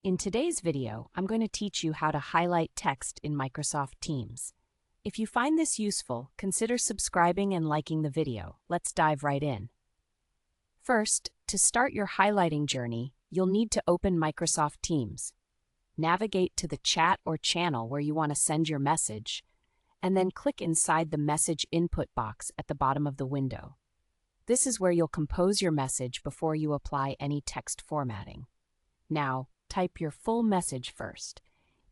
In today's video, I'm going to teach you how to highlight text in Microsoft Teams. If you find this useful, consider subscribing and liking the video. Let's dive right in. First, to start your highlighting journey, you'll need to open Microsoft Teams. Navigate to the chat or channel where you want to send your message, and then click inside the message input box at the bottom of the window. This is where you'll compose your message before you apply any text formatting. Now, type your full message first.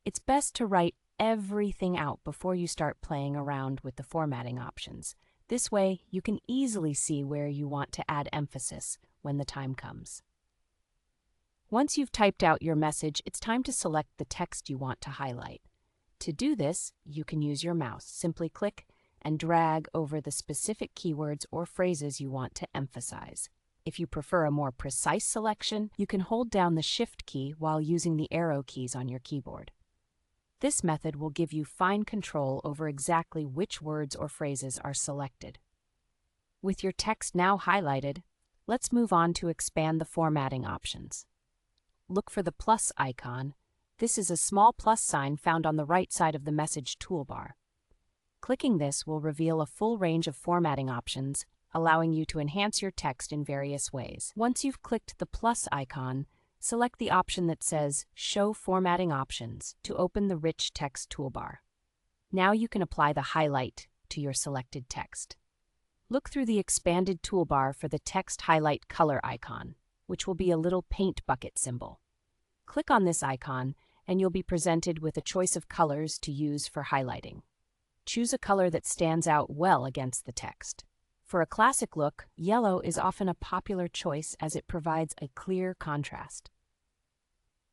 It's best to write everything out before you start playing around with the formatting options. This way, you can easily see where you want to add emphasis when the time comes. Once you've typed out your message, it's time to select the text you want to highlight. To do this, you can use your mouse. Simply click and drag over the specific keywords or phrases you want to emphasize. If you prefer a more precise selection, you can hold down the Shift key while using the arrow keys on your keyboard. This method will give you fine control over exactly which words or phrases are selected. With your text now highlighted, let's move on to expand the formatting options. Look for the plus icon. This is a small plus sign found on the right side of the message toolbar. Clicking this will reveal a full range of formatting options, allowing you to enhance your text in various ways. Once you've clicked the plus icon, select the option that says Show Formatting Options to open the rich text toolbar. Now you can apply the highlight to your selected text. Look through the expanded toolbar for the text highlight color icon, which will be a little paint bucket symbol. Click on this icon and you'll be presented with a choice of colors to use for highlighting. Choose a color that stands out well against the text. For a classic look, yellow is often a popular choice as it provides a clear contrast.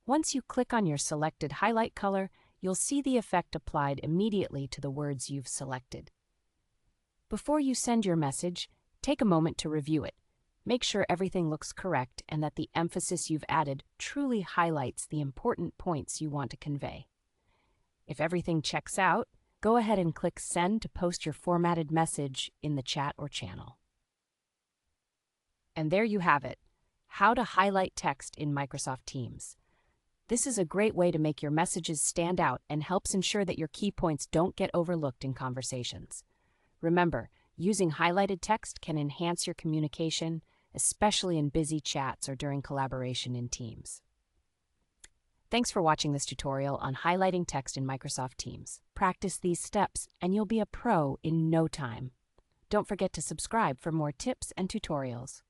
Once you click on your selected highlight color, you'll see the effect applied immediately to the words you've selected. Before you send your message, take a moment to review it. Make sure everything looks correct and that the emphasis you've added truly highlights the important points you want to convey. If everything checks out, go ahead and click Send to post your formatted message in the chat or channel. And there you have it, how to highlight text in Microsoft Teams. This is a great way to make your messages stand out and helps ensure that your key points don't get overlooked in conversations. Remember, using highlighted text can enhance your communication, especially in busy chats or during collaboration in Teams. Thanks for watching this tutorial on highlighting text in Microsoft Teams. Practice these steps and you'll be a pro in no time. Don't forget to subscribe for more tips and tutorials.